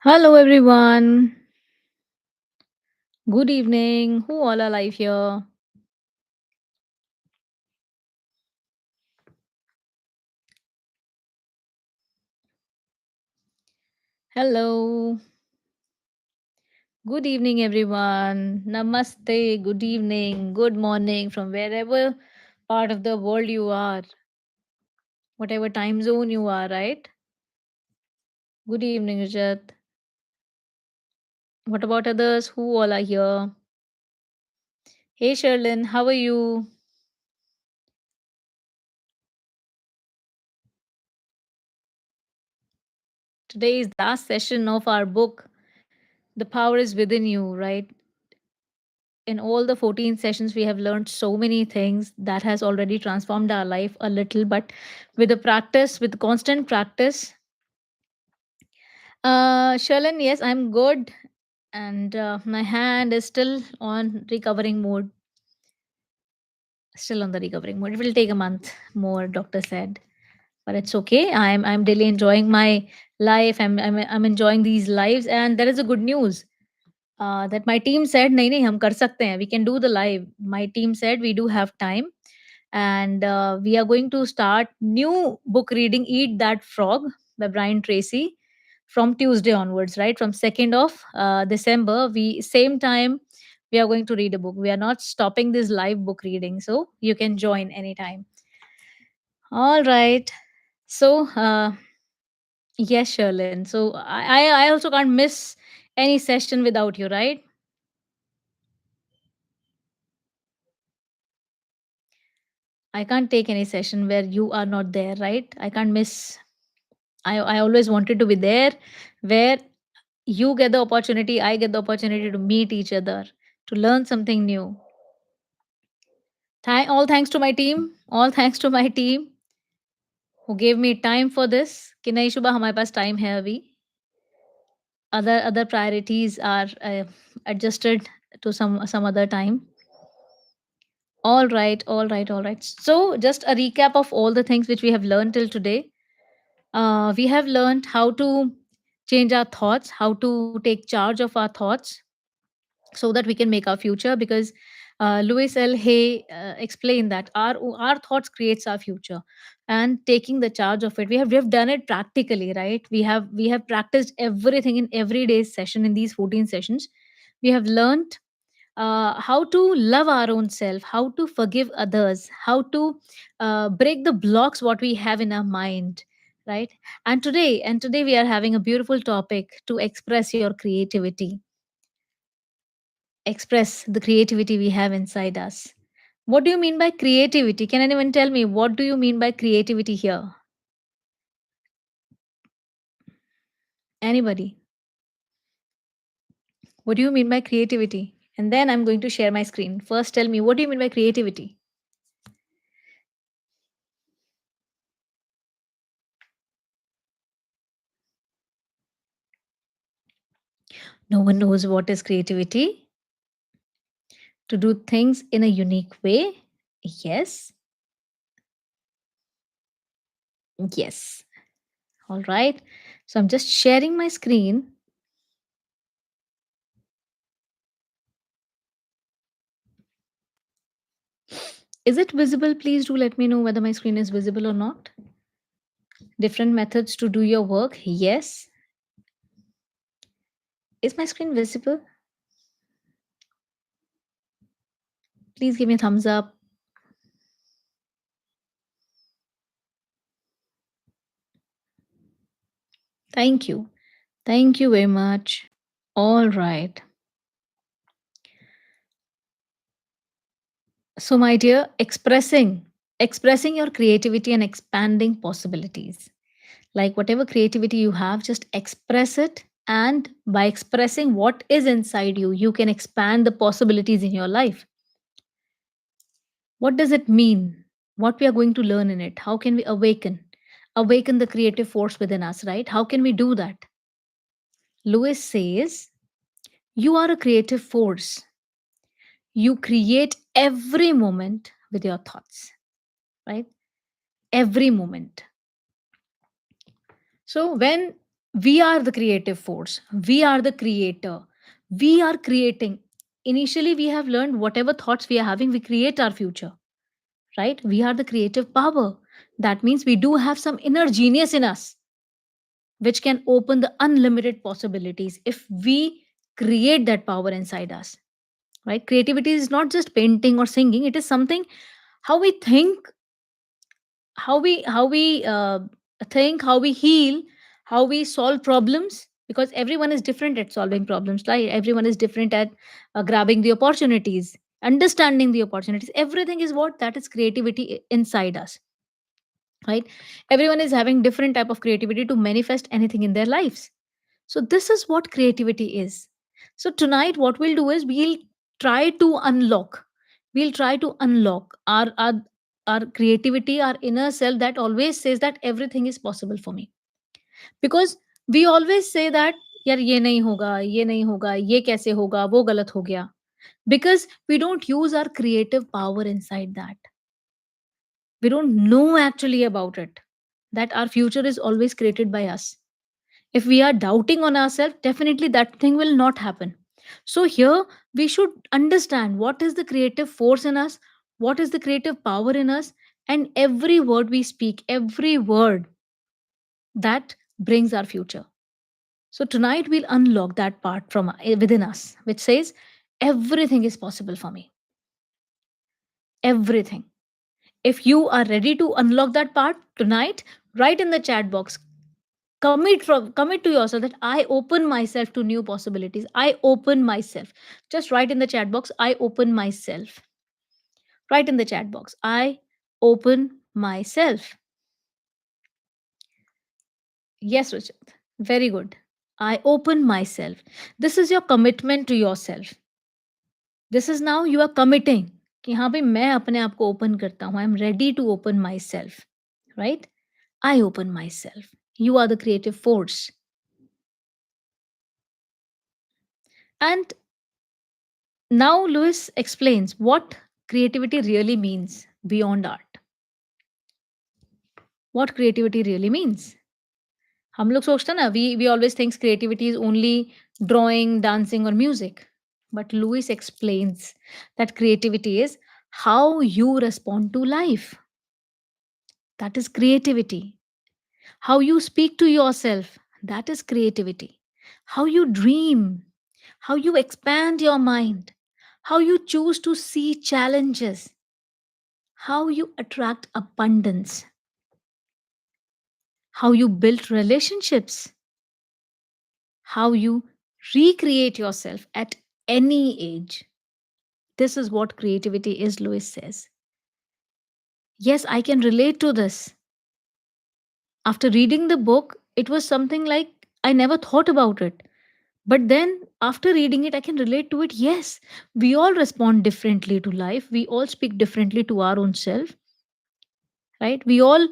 Hello, everyone. Good evening. Who all are alive here? Hello. Good evening, everyone. Namaste. Good evening. Good morning from wherever part of the world you are, whatever time zone you are, right? Good evening, Rajat. What about others? Who all are here? Hey, Sherlyn. How are you? Today is the last session of our book, The Power is Within You, right? In all the 14 sessions we have learned so many things that has already transformed our life a little, but with the practice, with constant practice. Shalin, yes, I'm good, and my hand is still on recovering mode, still on the recovering mode. It will take a month more, doctor said, but it's okay. I'm daily enjoying my life. I'm enjoying these lives, and there is a good news. That my team said, नहीं नहीं हम कर सकते हैं, we can do the live. My team said we do have time, and we are going to start new book reading, Eat That Frog by Brian Tracy, from Tuesday onwards, right? From 2nd of December, we same time we are going to read a book. We are not stopping this live book reading, so you can join anytime. All right. So yes, Sherlyn. So I also can't miss any session without you, right? I can't take any session where you are not there, right? I can't miss. I always wanted to be there where you get the opportunity, I get the opportunity to meet each other, to learn something new. All thanks to my team, all thanks to my team who gave me time for this. कि नहीं शुभा हमारे पास time है अभी. Other priorities are adjusted to some other time. All right, all right, all right. So just a recap of all the things which we have learned till today. We have learned how to change our thoughts, how to take charge of our thoughts so that we can make our future. Because Louis L. Hay explained that our thoughts creates our future, and taking the charge of it. We have done it practically, right? We have practiced everything in everyday's session. In these 14 sessions, we have learned how to love our own self, how to forgive others, how to break the blocks what we have in our mind, right? And today we are having a beautiful topic to express your creativity, express the creativity we have inside us. What do you mean by creativity? Can anyone tell me what do you mean by creativity here? Anybody? What do you mean by creativity? And then I'm going to share my screen. First, tell me, what do you mean by creativity? No one knows what is creativity. To do things in a unique way. Yes. Yes. All right. So I'm just sharing my screen. Is it visible? Please do let me know whether my screen is visible or not. Different methods to do your work. Yes. Is my screen visible? Please give me a thumbs up. Thank you. Thank you very much. All right. So my dear, expressing your creativity and expanding possibilities. Like whatever creativity you have, just express it, and by expressing what is inside you, you can expand the possibilities in your life. What does it mean? What we are going to learn in it? How can we awaken the creative force within us, right? How can we do that? Lewis says, you are a creative force. You create every moment with your thoughts, right? Every moment. So when We are the creative force. We are the creator. We are creating. Initially, we have learned whatever thoughts we are having, we create our future, right? We are the creative power. That means we do have some inner genius in us, which can open the unlimited possibilities if we create that power inside us, right? Creativity is not just painting or singing, it is something how we think, how we think, how we heal, how we solve problems, because everyone is different at solving problems, right? Everyone is different at grabbing the opportunities, understanding the opportunities. Everything is what that is creativity inside us, right? Everyone is having different type of creativity to manifest anything in their lives. So this is what creativity is. So tonight what we'll do is try to unlock we'll try to unlock our creativity, our inner self that always says that everything is possible for me. Because we always say that यार ये नहीं होगा, ये नहीं होगा, ये कैसे होगा, वो गलत हो गया. Because we don't use our creative power inside that. We don't know actually about it. That our future is always created by us. If we are doubting on ourselves, definitely that thing will not happen. So here we should understand what is the creative force in us, what is the creative power in us, and every word we speak, every word that brings our future. So tonight we'll unlock that part from within us which says everything is possible for me. Everything. If you are ready to unlock that part tonight, write in the chat box, commit to yourself that I open myself to new possibilities. I open myself. Just write in the chat box, I open myself. Write in the chat box, I open myself. Yes, Richard. Very good. I open myself. This is your commitment to yourself. This is now you are committing कि हाँ भाई मैं अपने आप को open करता हूँ. I am ready to open myself. Right. I open myself. You are the creative force. And now Lewis explains what creativity really means beyond art. What creativity really means. हम लोग सोचते हैं ना, we always think creativity is only drawing, dancing or music. But Lewis explains that creativity is how you respond to life. That is creativity. How you speak to yourself, that is creativity. How you dream, how you expand your mind, how you choose to see challenges, how you attract abundance, how you build relationships, how you recreate yourself at any age. This is what creativity is, Lewis says. Yes, I can relate to this. After reading the book, it was something like I never thought about it. But then after reading it, I can relate to it. Yes, we all respond differently to life. We all speak differently to our own self, right? We all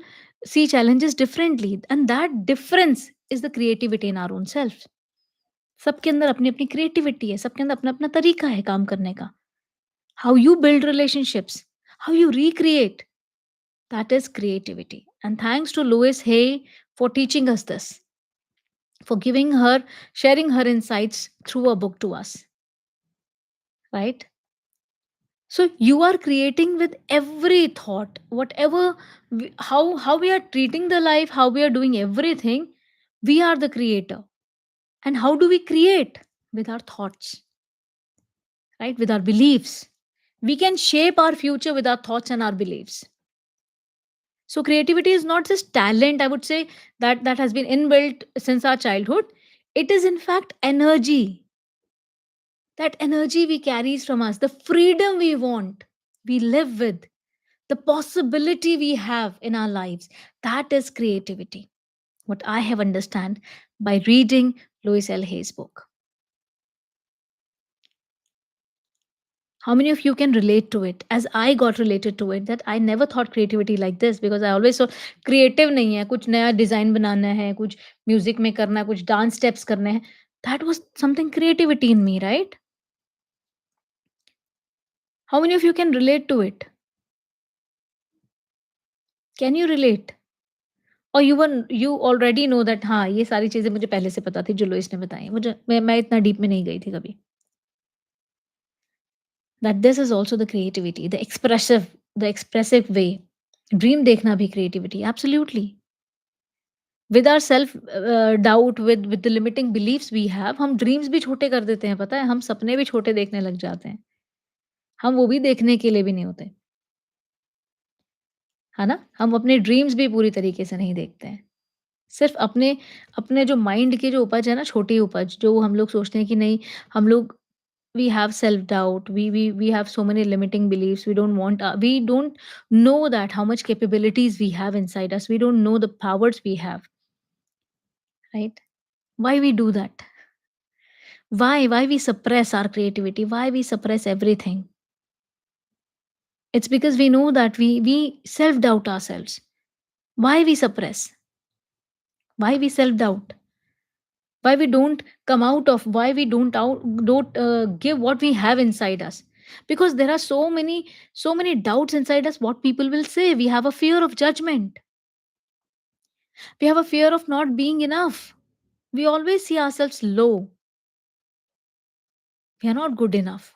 see challenges differently. And that difference is the creativity in our own self. सबके अंदर अपनी अपनी creativity है, सबके अंदर अपना अपना तरीका है काम करने का. How you build relationships, how you recreate, that is creativity. And thanks to Louise Hay for teaching us this, for sharing her insights through a book to us, right? So you are creating with every thought, whatever how we are treating the life, how we are doing everything, we are the creator. And how do we create? With our thoughts, right? With our beliefs. We can shape our future with our thoughts and our beliefs. So creativity is not just talent, I would say, that has been inbuilt since our childhood. It is in fact energy. That energy we carries from us, the freedom we want, we live with, the possibility we have in our lives, that is creativity. What I have understand by reading Louise L. Hay's book. How many of you can relate to it as I got related to it, that I never thought creativity like this, because I always saw creative नहीं है, कुछ नया design बनाना है, कुछ music में करना है, कुछ डांस स्टेप्स करने हैं. That was something creativity in me, right? How many of you can relate to it? Can you relate? और यू ऑलरेडी नो दैट हाँ, ये सारी चीज़ें मुझे पहले से पता थी जो लुइस ने बताई। मुझे मैं इतना डीप में नहीं गई थी कभी। That this is also the creativity, the expressive way. Dream देखना भी creativity absolutely. With our self doubt, with the limiting beliefs we have, हम ड्रीम्स भी छोटे कर देते हैं, पता है? हम सपने भी छोटे देखने लग जाते हैं। हम वो भी देखने के लिए भी नहीं होते, है ना? हम अपने ड्रीम्स भी पूरी तरीके से नहीं देखते हैं। सिर्फ़ अपने अपने जो माइंड की जो उपज है ना, छोटी उपज, जो हम लोग सोचते हैं कि नहीं, हम लोग we have self doubt, we have so many limiting beliefs, we don't know that how much capabilities we have inside us, we don't know the powers we have, right? Why we do that? Why we suppress our creativity? Why we suppress everything? It's because we know that we self doubt ourselves. Why we suppress? Why we self doubt? Why we don't come out of, why we don't give what we have inside us? Because there are so many doubts inside us. What people will say? We have a fear of judgment. We have a fear of not being enough. We always see ourselves low. We are not good enough.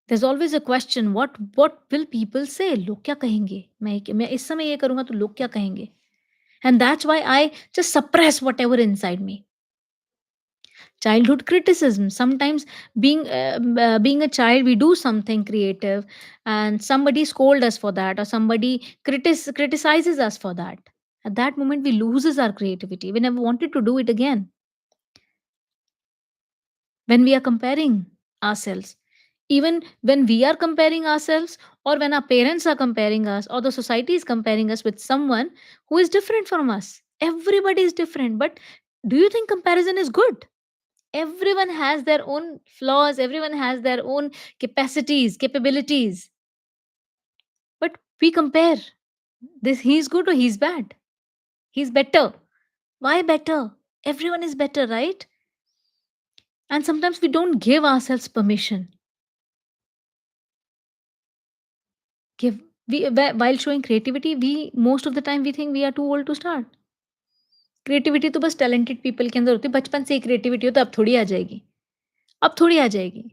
There's always a question, what will people say? लोग क्या कहेंगे? मैं इस समय ये करूँगा तो लोग क्या कहेंगे? And that's why I just suppress whatever inside me. Childhood criticism. Sometimes being a child, we do something creative and somebody scold us for that, or somebody criticizes us for that. At that moment we loses our creativity. We never wanted to do it again. When we are comparing ourselves, even when we are comparing ourselves, or when our parents are comparing us, or the society is comparing us with someone who is different from us. Everybody is different, but do you think comparison is good? Everyone has their own flaws, everyone has their own capacities, capabilities, but we compare. This, he's good or he's bad, he's better. Why better? Everyone is better, right? And sometimes we don't give ourselves permission. Give we while showing creativity, we most of the time we think we are too old to start. Creativity तो बस talented people के अंदर होती है, बचपन से ही creativity हो तो अब थोड़ी आ जाएगी, अब थोड़ी आ जाएगी।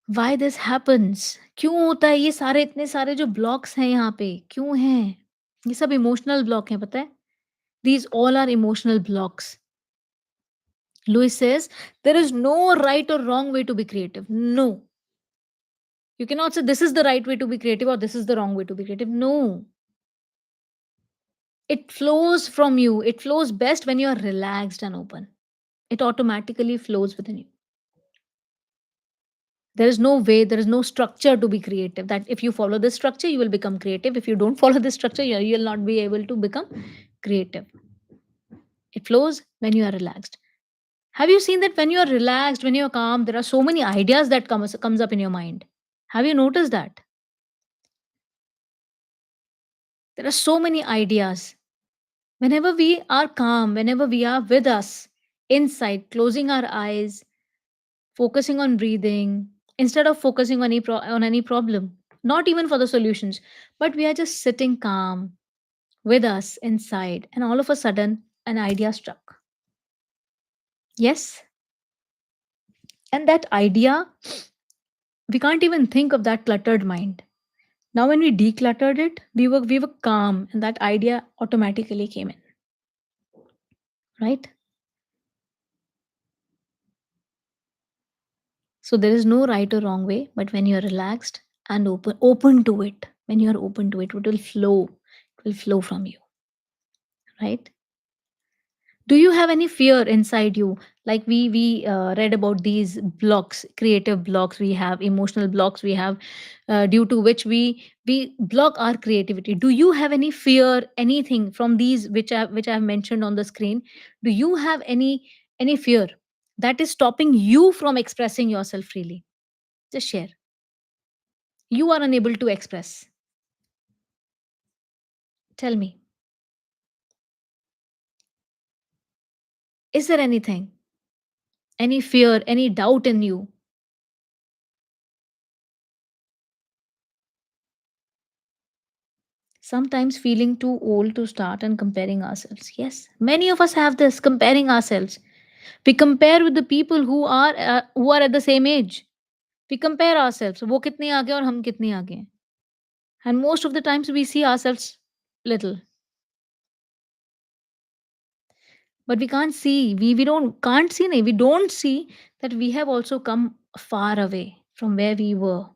Why this happens? क्यों होता है ये सारे, इतने सारे जो ब्लॉक्स हैं यहाँ पे, क्यों हैं? ये सब इमोशनल ब्लॉक हैं, पता है? These all are emotional blocks. Louise says, "there is no right or wrong way to be creative." No, you cannot say this is the right way to be creative or this is the wrong way to be creative. No, it flows from you. It flows best when you are relaxed and open. It automatically flows within you. There is no way, there is no structure to be creative. That if you follow this structure, you will become creative. If you don't follow this structure, you'll not be able to become creative. It flows when you are relaxed. Have you seen that when you are relaxed, when you are calm, there are so many ideas that comes up in your mind? Have you noticed that? There are so many ideas. Whenever we are calm, whenever we are with us inside, closing our eyes, focusing on breathing, instead of focusing on any problem, not even for the solutions, but we are just sitting calm with us inside, and all of a sudden, an idea struck. Yes, and that idea, we can't even think of that cluttered mind. Now, when we decluttered it, we were calm, and that idea automatically came in, right? So there is no right or wrong way, but when you are relaxed and open to it, when you are open to it, it will flow. It will flow from you, right? Do you have any fear inside you? Like we read about these blocks, creative blocks we have, emotional blocks we have, due to which we block our creativity. Do you have any fear, anything from these which I have mentioned on the screen? Do you have any fear that is stopping you from expressing yourself freely? Just share. You are unable to express. Tell me, is there anything, any fear, any doubt in you? Sometimes feeling too old to start and comparing ourselves. Yes, many of us have this comparing ourselves. We compare with the people who are at the same age. We compare ourselves. वो कितने आगे और हम कितने आगे हैं. And most of the times we see ourselves little. But we can't see. We don't can't see. nahi, We don't see that we have also come far away from where we were.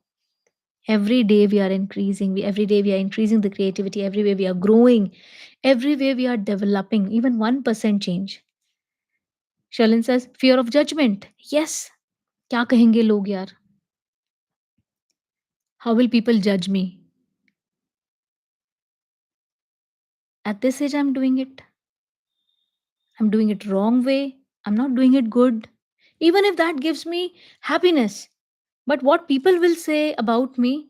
Every day we are increasing. Every day we are increasing the creativity. Every day we are growing. Every way we are developing. Even 1% change. Shalin says, fear of judgment. Yes. क्या कहेंगे लोग यार? How will people judge me? At this age, I'm doing it. I'm doing it wrong way. I'm not doing it good. Even if that gives me happiness. But what people will say about me,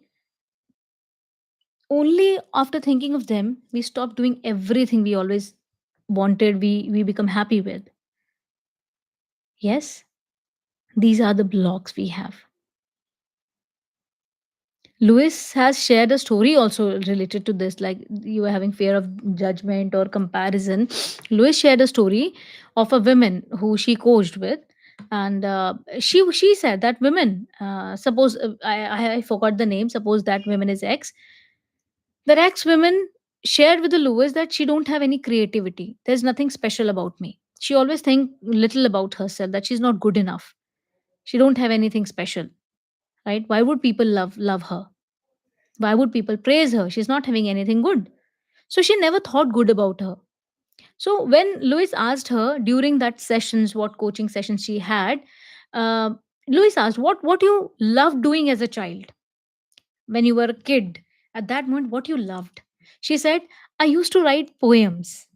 only after thinking of them, we stop doing everything we always wanted, we become happy with. Yes, these are the blocks we have. Lewis has shared a story also related to this, like you were having fear of judgment or comparison. Lewis shared a story of a woman who she coached with, and she said that women, suppose I forgot the name. Suppose that woman is X. The X woman shared with the Lewis that she don't have any creativity. There's nothing special about me. She always think little about herself, that she's not good enough. She don't have anything special, right? Why would people love her? Why would people praise her? She's not having anything good. So she never thought good about her. So when Louis asked her during that sessions, what coaching sessions she had, uh, Louis asked, what you loved doing as a child when you were a kid. At that moment, what you loved? She said, I used to write poems.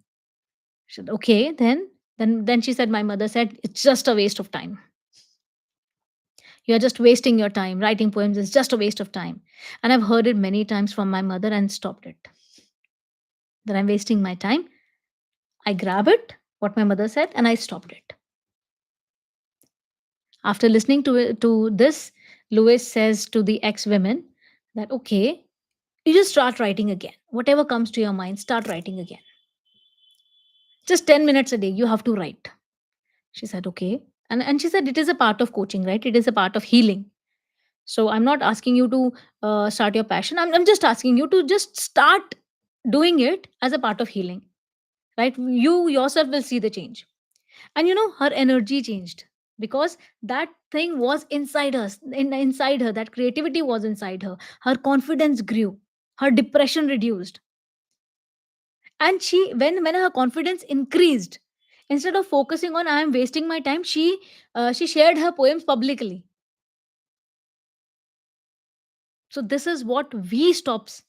She said, okay, then she said, my mother said, it's just a waste of time. You're just wasting your time. Writing poems is just a waste of time. And I've heard it many times from my mother and stopped it. That I'm wasting my time. I grab it, what my mother said, and I stopped it. After listening to this, Lewis says to the ex women that, okay, you just start writing again. Whatever comes to your mind, start writing again. Just 10 minutes a day, you have to write. She said, okay. And she said, it is a part of coaching, right? It is a part of healing. So I'm not asking you to start your passion. I'm just asking you to just start doing it as a part of healing, right? You yourself will see the change. And her energy changed because that thing was inside us, inside her. That creativity was inside her. Her confidence grew. Her depression reduced. And when her confidence increased, instead of focusing on I am wasting my time, she shared her poems publicly. So this is what we stops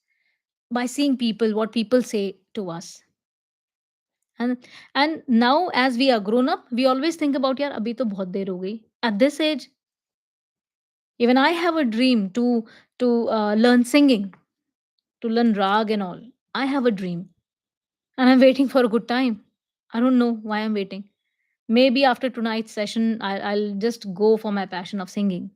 by seeing people, what people say to us. And now as we are grown up, we always think about yaar abhi to bahut der ho gayi. At this age, even I have a dream to learn singing, to learn rag and all. I have a dream, and I'm waiting for a good time. I don't know why I'm waiting. Maybe after tonight's session, I'll just go for my passion of singing.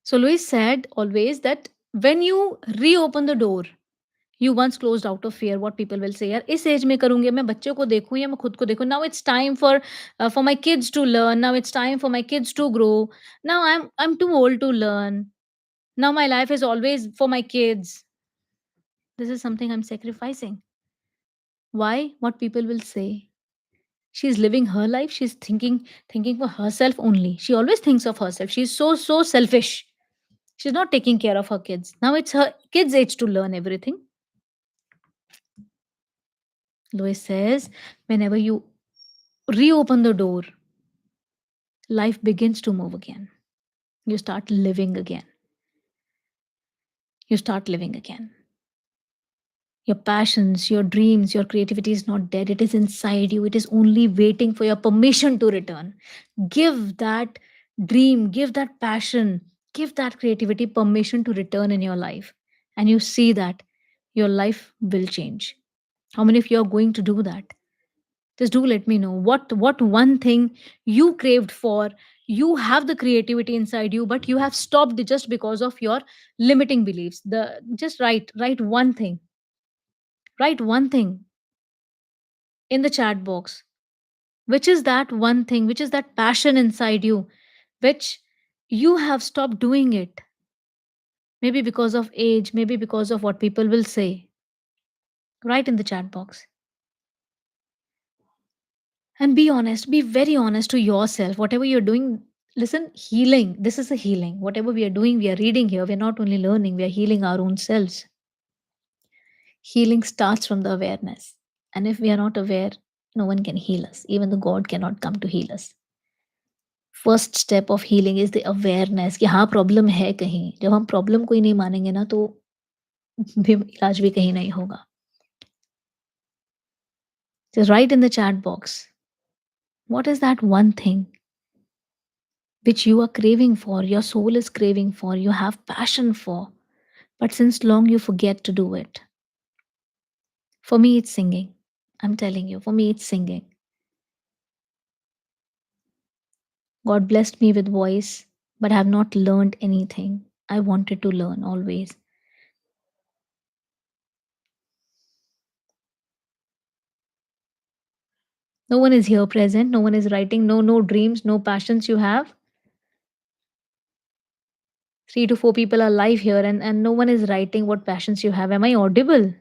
So Louis said always that when you reopen the door you once closed out of fear, what people will say, यार इस as में करूंगी मैं बच्चों को देखूं या मैं खुद को देखूं. Now it's time for my kids to learn. Now it's time for my kids to grow. Now I'm too old to learn. Now my life is always for my kids. This is something I'm sacrificing. Why? What people will say. She's living her life. She's thinking for herself only. She always thinks of herself. She's so selfish. She's not taking care of her kids. Now it's her kids' age to learn everything. Lois says, whenever you reopen the door, life begins to move again. You start living again. You start living again. Your passions, your dreams, your creativity is not dead. It is inside you. It is only waiting for your permission to return. Give that dream, give that passion, give that creativity permission to return in your life. And you see that your life will change. How many of you are going to do that? Just do let me know what one thing you craved for. You have the creativity inside you, but you have stopped just because of your limiting beliefs. The just write one thing. Write one thing in the chat box. Which is that one thing? Which is that passion inside you, which you have stopped doing it? Maybe because of age, maybe because of what people will say. Write in the chat box. And be honest, be very honest to yourself. Whatever you're doing, listen, healing. This is a healing. Whatever we are doing, we are reading here. We're not only learning, we are healing our own selves. Healing starts from the awareness. And if we are not aware, no one can heal us. Even the God cannot come to heal us. First step of healing is the awareness कि हाँ problem है कहीं। जब हम problem को ही नहीं मानेंगे ना तो भी इलाज भी कहीं नहीं होगा। Just write in the chat box, what is that one thing which you are craving for, your soul is craving for, you have passion for, but since long you forget to do it. For me, it's singing. I'm telling you, for me, it's singing. God blessed me with voice, but I have not learned anything. I wanted to learn always. No one is here present. No one is writing. No dreams, no passions you have. 3 to 4 people are live here, and no one is writing what passions you have. Am I audible?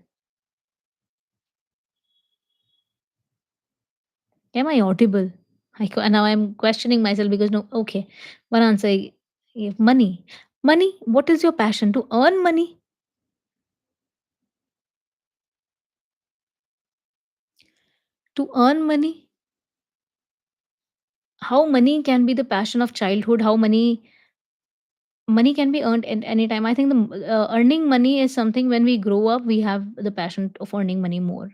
Am I audible? And now I'm questioning myself because no, okay. One answer, money. Money, what is your passion? To earn money? To earn money? How money can be the passion of childhood? How money can be earned at any time? I think the earning money is something when we grow up, we have the passion of earning money more.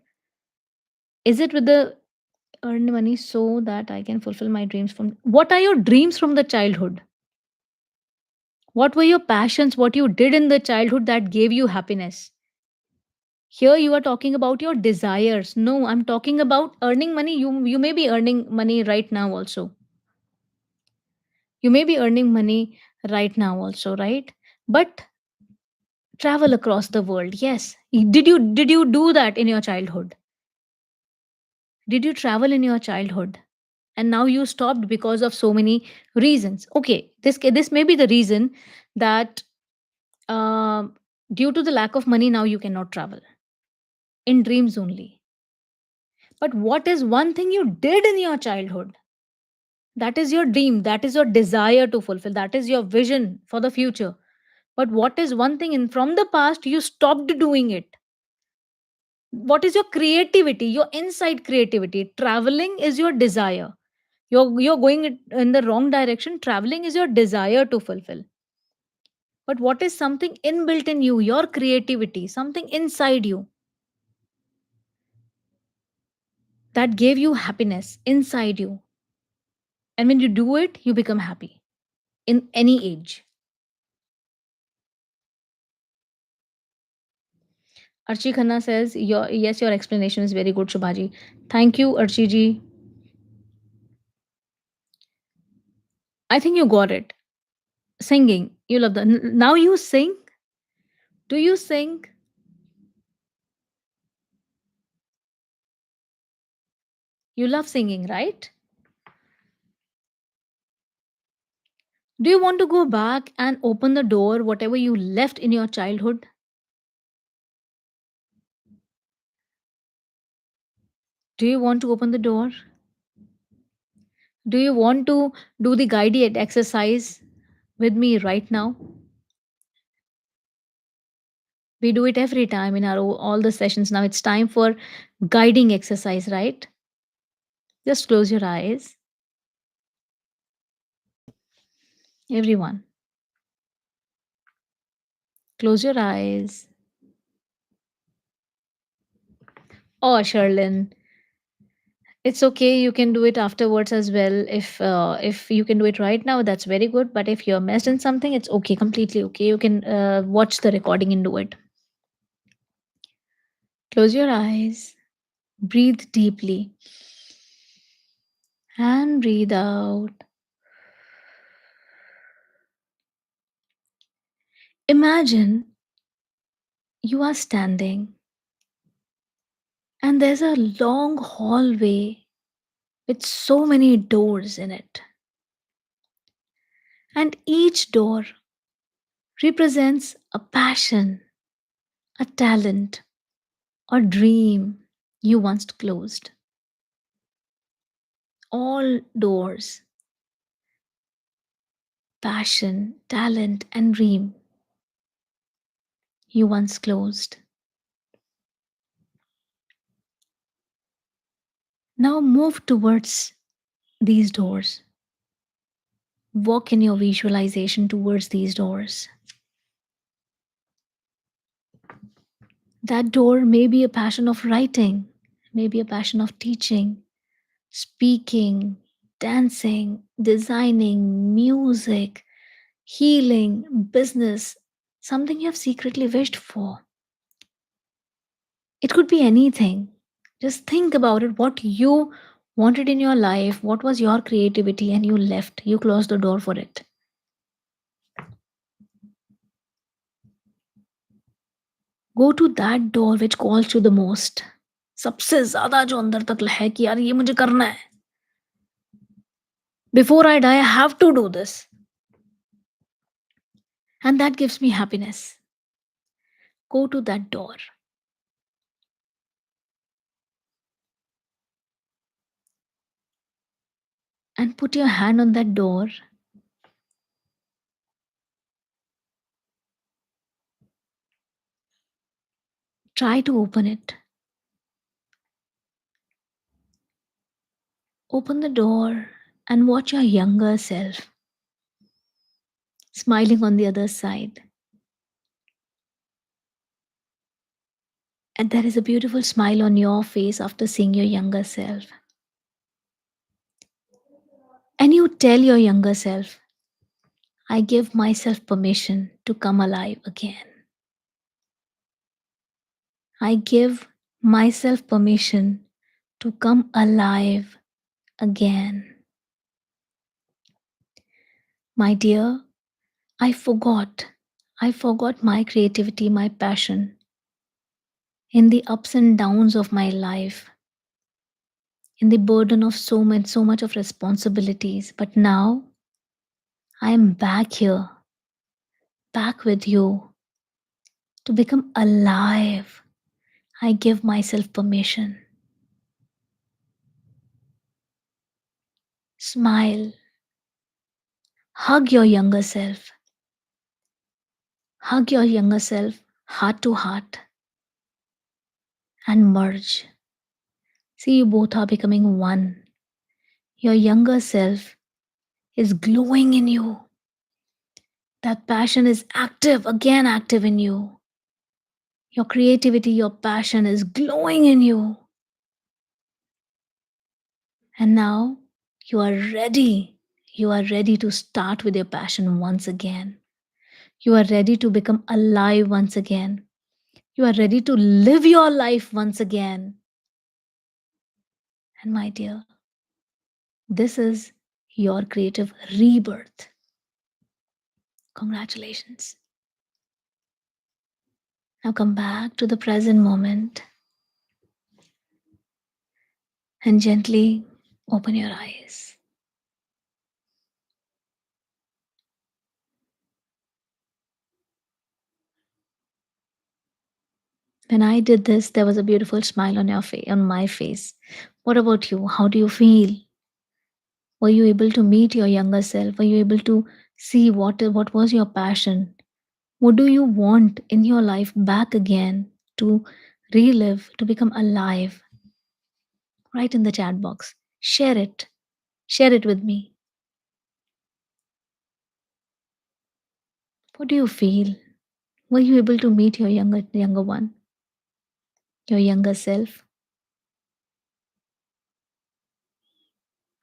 Is it with the earn money so that I can fulfill my dreams from what are your dreams from the childhood? What were your passions? What you did in the childhood that gave you happiness? Here you are talking about your desires. No, I'm talking about earning money. You may be earning money right now also. You may be earning money right now also, right? But travel across the world. Yes. Did you do that in your childhood? Did you travel in your childhood? And now you stopped because of so many reasons. Okay, this may be the reason that um due to the lack of money now you cannot travel in dreams only. But what is one thing you did in your childhood? That is your dream, that is your desire to fulfill, that is your vision for the future. But what is one thing in from the past you stopped doing it? What is your creativity, your inside creativity? Traveling is your desire. You're going in the wrong direction. Traveling is your desire to fulfill. But what is something inbuilt in you, your creativity, something inside you that gave you happiness inside you? And when you do it, you become happy in any age. Archie Khanna says, yes, your explanation is very good, Shubhaji. Thank you, Archie ji. I think you got it. Singing. You love that. Now you sing? Do you sing? You love singing, right? Do you want to go back and open the door, whatever you left in your childhood? Do you want to open the door? Do you want to do the guided exercise with me right now? We do it every time in our all the sessions. Now it's time for guiding exercise, right? Just close your eyes, everyone. Close your eyes. Oh, Sherlyn, it's okay. You can do it afterwards as well. If you can do it right now, that's very good. But if you're messed in something, it's okay, completely okay. You can watch the recording and do it. Close your eyes. Breathe deeply. and breathe out. Imagine you are standing and there's a long hallway with so many doors in it, and each door represents a passion, a talent, or dream you once closed. All doors, passion, talent, and dream you once closed. Now move towards these doors. Walk in your visualization towards these doors. That door may be a passion of writing, maybe a passion of teaching, speaking, dancing, designing, music, healing, business, something you have secretly wished for. It could be anything. Just think about it, what you wanted in your life, what was your creativity, and you left, you closed the door for it. Go to that door which calls you the most. सबसे ज्यादा जो अंदर तक है कि यार ये मुझे करना है. Before I die, I have to do this. And that gives me happiness. Go to that door and put your hand on that door. Try to open it. Open the door and watch your younger self smiling on the other side. And there is a beautiful smile on your face after seeing your younger self. And you tell your younger self, I give myself permission to come alive again. I give myself permission to come alive again. My dear, I forgot. I forgot my creativity, my passion in the ups and downs of my life, in the burden of so much of responsibilities. But now I am back here, back with you to become alive. I give myself permission. Smile. Hug your younger self. Hug your younger self heart to heart and merge. See, you both are becoming one. Your younger self is glowing in you. That passion is active, again active in you. Your creativity, your passion is glowing in you. And now you are ready. You are ready to start with your passion once again. You are ready to become alive once again. You are ready to live your life once again. And my dear, this is your creative rebirth. Congratulations. Now come back to the present moment and gently open your eyes. When I did this, there was a beautiful smile on your face, on my face. What about you? How do you feel? Were you able to meet your younger self? Were you able to see what was your passion? What do you want in your life back again to relive, to become alive? Write in the chat box. Share it. Share it with me. What do you feel? Were you able to meet your younger one, your younger self?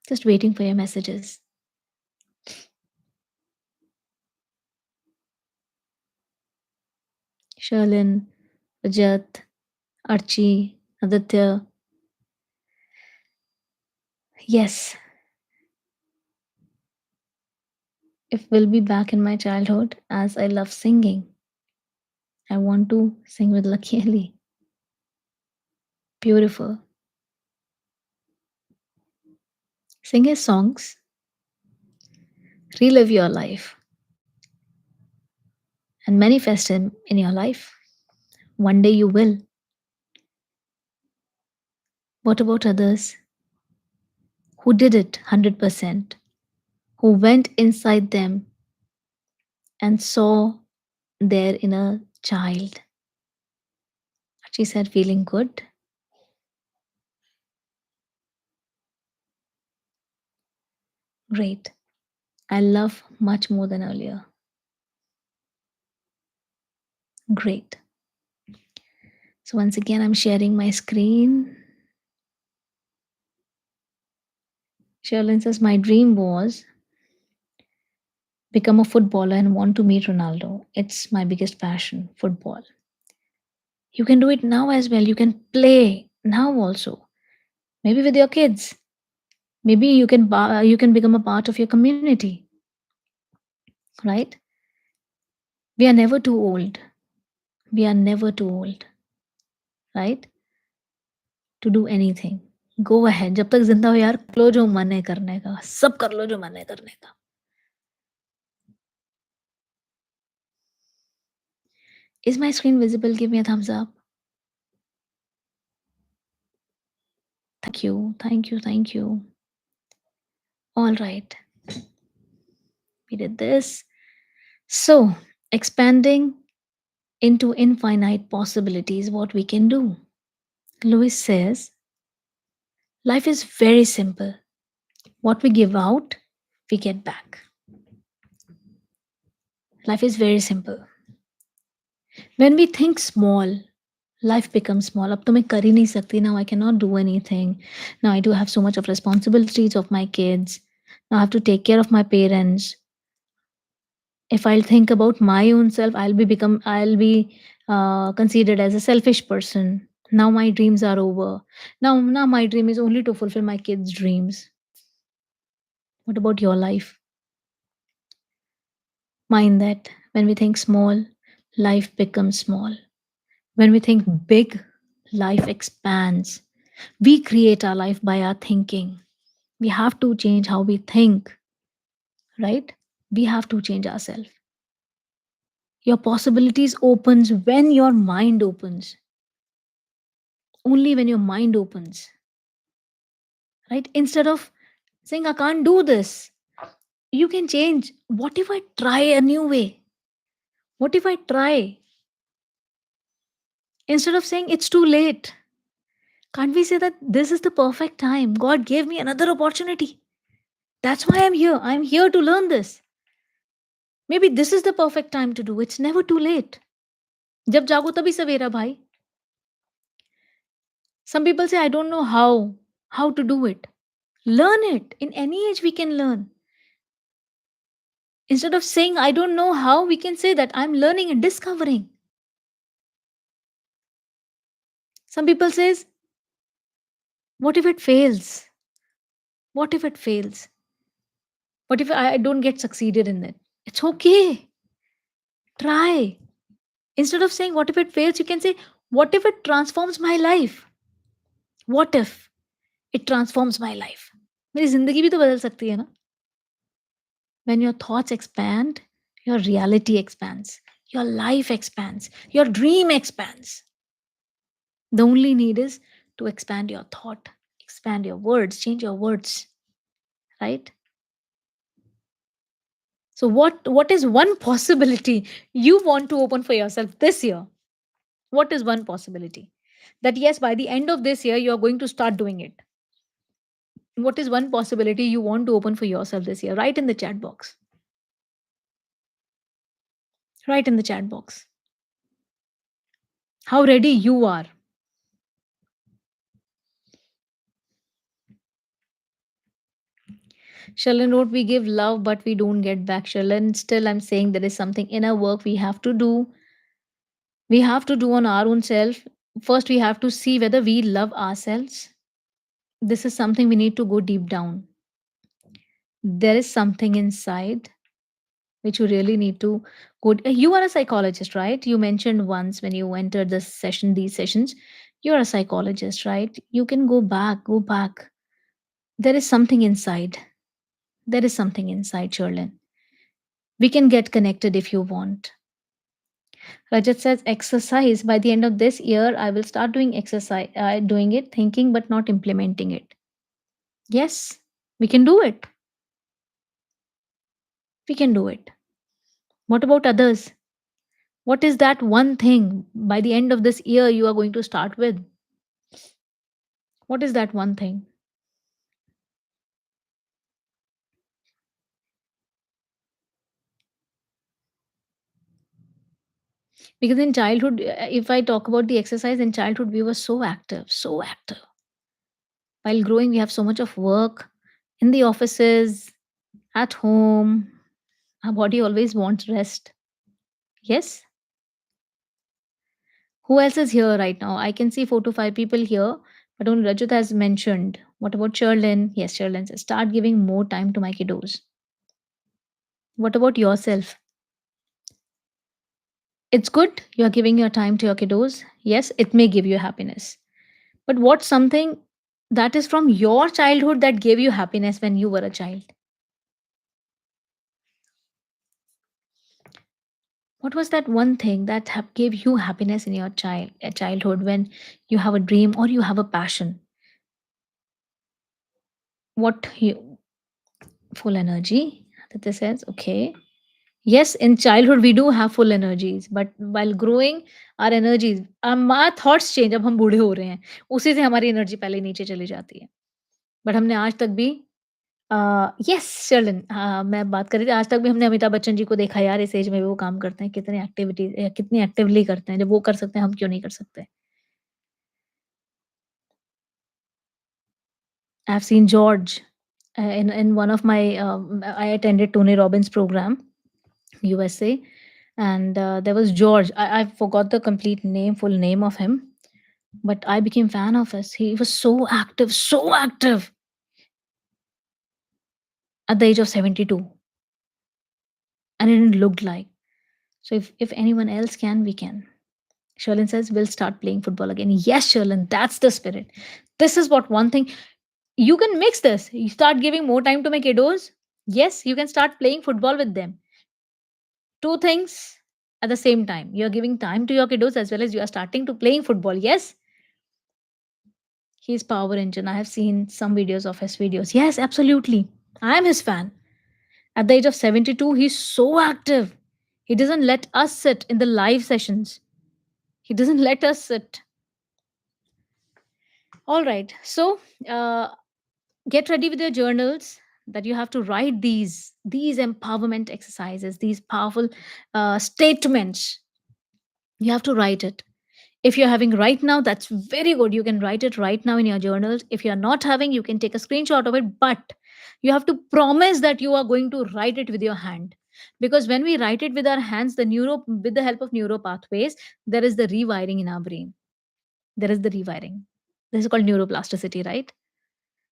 Just waiting for your messages. Sherlin, Rajat, Archie, Aditya. Yes, If we'll be back in my childhood, as I love singing, I want to sing with Lucky Ali. Beautiful. Sing his songs, relive your life, and manifest him in your life. One day you will. What about others who did it 100%, who went inside them and saw their inner child? She said, feeling good. Great. I love much more than earlier. Great. So, once again, I'm sharing my screen. Sherlyn says, my dream was become a footballer and want to meet Ronaldo. It's my biggest passion, football. You can do it now as well. You can play now also. Maybe with your kids. Maybe you can become a part of your community, right? We are never too old. We are never too old, right? To do anything. Go ahead. जब तक जिंदा हो यार, कर लो जो मन है करने का. सब कर लो जो मन है करने का. Is my screen visible? Give me a thumbs up. Thank you. Thank you. Thank you. All right. We did this. So, expanding into infinite possibilities, what we can do. Louis says, life is very simple. What we give out, we get back. Life is very simple. When we think small, life becomes small. अब तो मैं कर ही नहीं सकती. Now I cannot do anything. Now I do have so much of responsibilities of my kids. Now I have to take care of my parents. If I'll think about my own self, I'll be considered as a selfish person. Now my dreams are over. Now my dream is only to fulfill my kids' dreams. What about your life? Mind that when we think small, life becomes small. When we think big, life expands. We create our life by our thinking. We have to change how we think, right? We have to change ourselves. Your possibilities opens when your mind opens. Only when your mind opens, right? Instead of saying I can't do this, you can change. What if I try a new way? What if I try? Instead of saying it's too late, can't we say that this is the perfect time? God gave me another opportunity. That's why I'm here. I'm here to learn this. Maybe this is the perfect time to do. It's never too late. जब जागो तभी सवेरा भाई. Some people say I don't know how to do it. Learn it. In any age we can learn. Instead of saying I don't know how, we can say that I'm learning and discovering. Some people says, what if it fails? What if it fails? What if I don't get succeeded in it? It's okay. Try. Instead of saying what if it fails, you can say what if it transforms my life? What if it transforms my life? मेरी जिंदगी भी तो बदल सकती है ना? When your thoughts expand, your reality expands, your life expands, your dream expands. The only need is to expand your thought, expand your words, change your words, right? So what is one possibility you want to open for yourself this year? What is one possibility? That yes, by the end of this year, you're going to start doing it. What is one possibility you want to open for yourself this year? Write in the chat box. Write in the chat box. How ready you are. Shalin wrote, we give love, but we don't get back. Shalin, still I'm saying there is something inner work we have to do. We have to do on our own self. First, we have to see whether we love ourselves. This is something we need to go deep down. There is something inside which you really need to go. You are a psychologist, right? You mentioned once when you entered this session, these sessions, you're a psychologist, right? You can go back, go back. There is something inside. There is something inside, Sherlin. We can get connected if you want. Rajat says exercise. By the end of this year, I will start doing exercise, doing it, thinking, but not implementing it. Yes, we can do it. We can do it. What about others? What is that one thing by the end of this year you are going to start with? What is that one thing? Because in childhood, if I talk about the exercise in childhood, we were so active, so active. While growing, we have so much of work in the offices, at home. Our body always wants rest. Yes. Who else is here right now? I can see 4 to 5 people here, but only Rajat has mentioned. What about Sherlin? Yes, Sherlin says, start giving more time to my kiddos. What about yourself? It's good you're giving your time to your kiddos. Yes, it may give you happiness. But what's something that is from your childhood that gave you happiness when you were a child? What was that one thing that gave you happiness in your childhood when you have a dream or you have a passion? What you full energy? That says okay. Yes, in childhood we do have full energies, but while growing our energies, our thoughts change. अब हम बूढ़े हो रहे हैं, उसी से हमारी energy पहले नीचे चली जाती है। बट हमने आज तक भी यस शर्लिन, हाँ, मैं बात कर रही थी आज तक भी हमने अमिताभ बच्चन जी को देखा यार, इस एज में भी वो काम करते हैं, कितने कितनी एक्टिवली करते हैं, जब वो कर सकते हैं हम क्यों नहीं कर सकते? I have seen George in one of my I attended Tony Robbins program USA, and there was George. I forgot the complete name, full name of him, but I became fan of his. He was so active at the age of 72, and it didn't look like. So if anyone else can, we can. Sherlin says, we'll start playing football again. Yes, Sherlin, that's the spirit. This is what one thing you can mix this. You start giving more time to my kiddos. Yes, you can start playing football with them. Two things at the same time. You're giving time to your kiddos as well as you are starting to playing football. Yes, he's Power Engine. I have seen some videos of his videos. Yes, absolutely. I am his fan. At the age of 72, he's so active. He doesn't let us sit in the live sessions. He doesn't let us sit. All right. So, get ready with your journals that you have to write these empowerment exercises, these powerful statements. You have to write it. If you're having right now, that's very good. You can write it right now in your journals. If you're not having, you can take a screenshot of it, but you have to promise that you are going to write it with your hand. Because when we write it with our hands, with the help of neuro pathways, there is the rewiring in our brain. There is the rewiring. This is called neuroplasticity, right?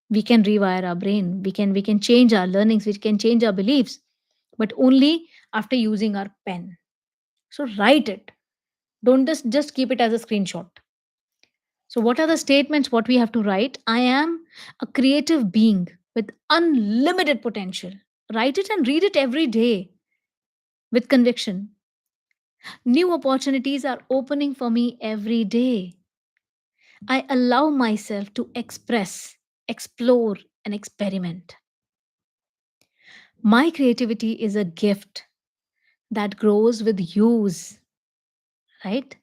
We can rewire our brain. We can change our learnings. We can change our beliefs, but only after using our pen. So write it. Don't just keep it as a screenshot. So, what are the statements what we have to write? I am a creative being with unlimited potential. Write it and read it every day with conviction. New opportunities are opening for me every day. I allow myself to express, explore, and experiment. My creativity is a gift that grows with use, right?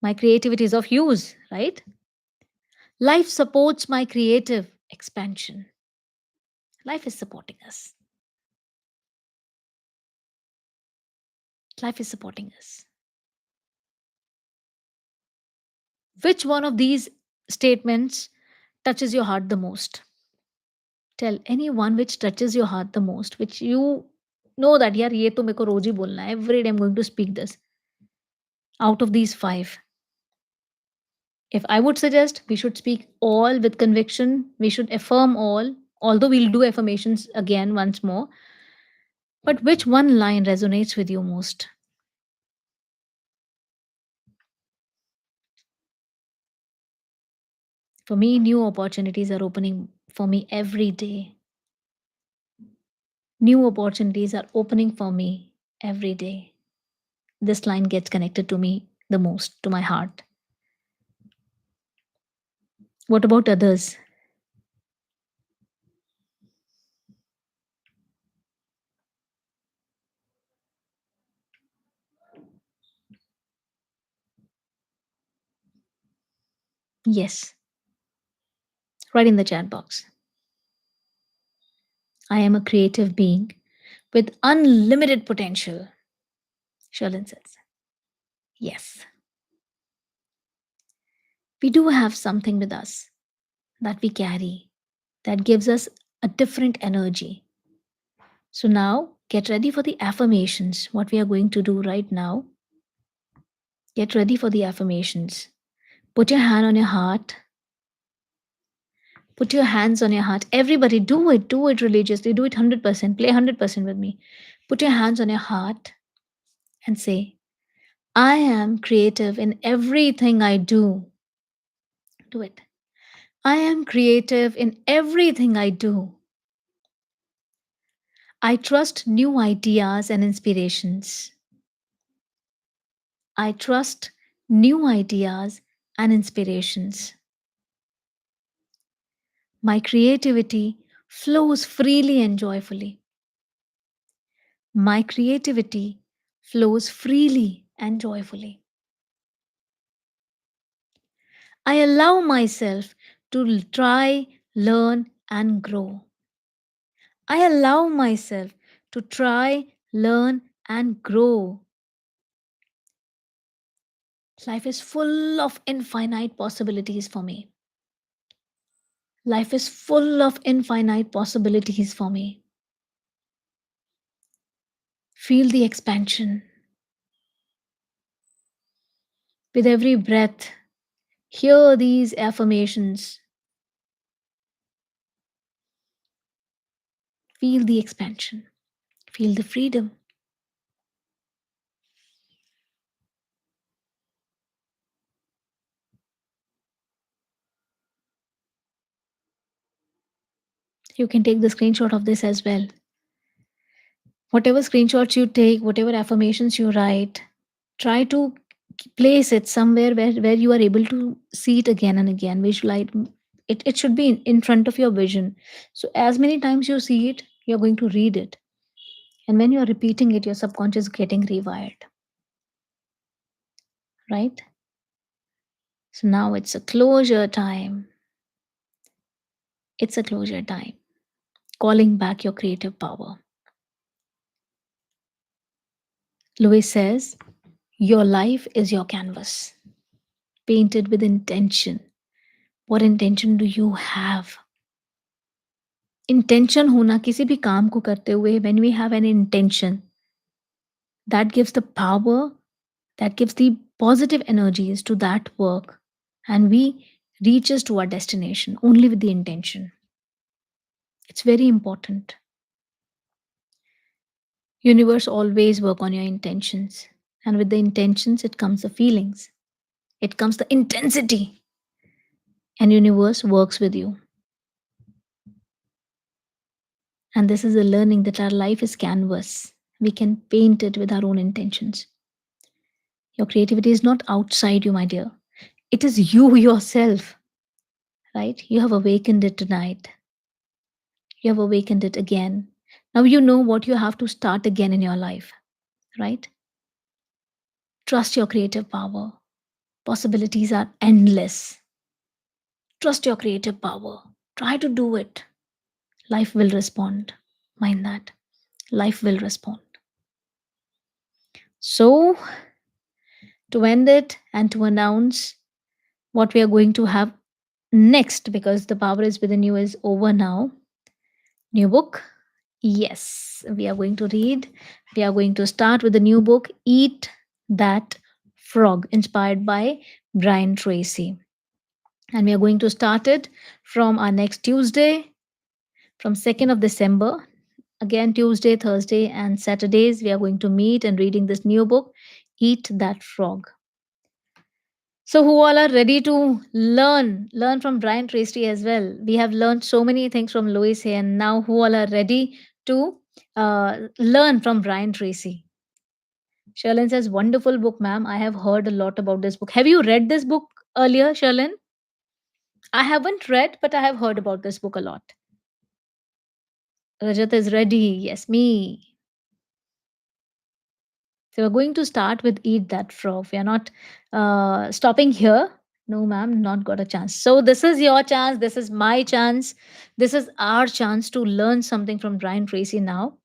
My creativity is of use, right? Life supports my creative expansion. Life is supporting us. Life is supporting us. Which one of these statements touches your heart the most? Tell any one which touches your heart the most, which you know that yaar ye to meko roz hi bolna hai. Every day I'm going to speak this. Out of these five, if I would suggest, we should speak all with conviction. We should affirm all, although we'll do affirmations again once more. But which one line resonates with you most? For me, new opportunities are opening for me every day. New opportunities are opening for me every day. This line gets connected to me the most, to my heart. What about others? Yes, right in the chat box. I am a creative being with unlimited potential, Sherlyn says. Yes, we do have something with us that we carry that gives us a different energy. So now get ready for the affirmations, what we are going to do right now. Get ready for the affirmations. Put your hand on your heart. Put your hands on your heart. Everybody, do it religiously, do it 100%. Play 100% with me. Put your hands on your heart and say, I am creative in everything I do. Do it. I am creative in everything I do. I trust new ideas and inspirations. I trust new ideas and inspirations. My creativity flows freely and joyfully. My creativity flows freely and joyfully. I allow myself to try, learn, and grow. I allow myself to try, learn, and grow. Life is full of infinite possibilities for me. Life is full of infinite possibilities for me. Feel the expansion. With every breath, hear these affirmations. Feel the expansion. Feel the freedom. You can take the screenshot of this as well. Whatever screenshots you take, whatever affirmations you write, try to place it somewhere where you are able to see it again and again. Visualize it. It should be in front of your vision. So as many times you see it, you're going to read it. And when you're repeating it, your subconscious is getting rewired. Right? So now it's a closure time. It's a closure time. Calling back your creative power. Louis says, your life is your canvas, painted with intention. What intention do you have? Intention होना किसी भी काम को करते हुए, when we have an intention, that gives the power, that gives the positive energies to that work, and we reaches to our destination only with the intention. It's very important. Universe always work on your intentions, and with the intentions it comes the feelings, it comes the intensity, and universe works with you. And this is a learning that our life is canvas. We can paint it with our own intentions. Your creativity is not outside you, my dear. It is you yourself, right? You have awakened it tonight. You have awakened it again. Now you know what you have to start again in your life, right? Trust your creative power. Possibilities are endless. Trust your creative power. Try to do it. Life will respond. Mind that. Life will respond. So, to end it and to announce what we are going to have next, because the power is within you is over now. New book. Yes, we are going to read. We are going to start with the new book, Eat That Frog, inspired by Brian Tracy. And we are going to start it from our next Tuesday, from 2nd of December. Again, Tuesday, Thursday, and Saturdays, we are going to meet and reading this new book, Eat That Frog. So, who all are ready to learn from Brian Tracy as well? We have learned so many things from Louise Hay, and now who all are ready to learn from Brian Tracy? Sherlyn says, "Wonderful book, ma'am. I have heard a lot about this book. Have you read this book earlier, Sherlyn?" I haven't read, but I have heard about this book a lot. Rajat is ready. Yes, me. So we're going to start with Eat That Frog. We are not stopping here. No, ma'am, not got a chance. So this is your chance. This is my chance. This is our chance to learn something from Brian Tracy now.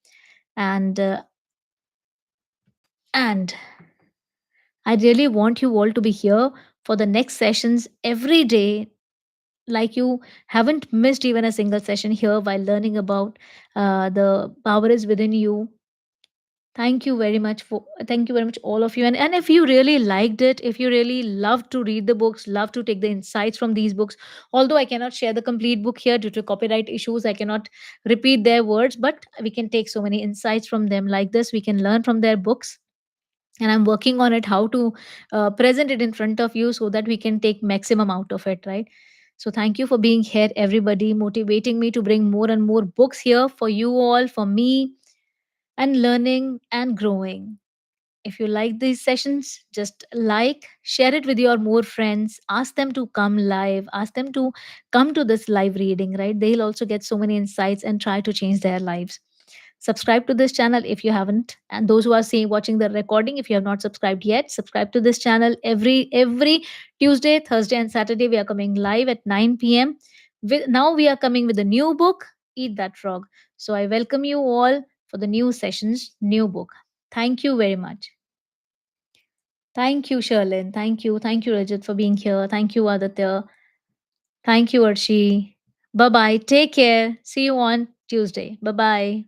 And I really want you all to be here for the next sessions every day. Like you haven't missed even a single session here while learning about the power is within you. Thank you very much all of you. And if you really liked it, if you really love to read the books, love to take the insights from these books, although I cannot share the complete book here due to copyright issues, I cannot repeat their words, but we can take so many insights from them like this. We can learn from their books. And I'm working on it how to present it in front of you so that we can take maximum out of it, right? So thank you for being here, everybody, motivating me to bring more and more books here for you all, for me, and learning and growing. If you like these sessions, just like, share it with your more friends, ask them to come live, ask them to come to this live reading, right? They'll also get so many insights and try to change their lives. Subscribe to this channel if you haven't, and those who are seeing watching the recording, if you have not subscribed yet, subscribe to this channel. Every Tuesday, Thursday, and Saturday we are coming live at 9 p.m. Now we are coming with a new book, Eat That Frog. So I welcome you all for the new sessions, new book. Thank you very much. Thank you, Sherlyn. Thank you, Rajat, for being here. Thank you, Aditya. Thank you, Arshi. Bye bye. Take care. See you on Tuesday. Bye bye.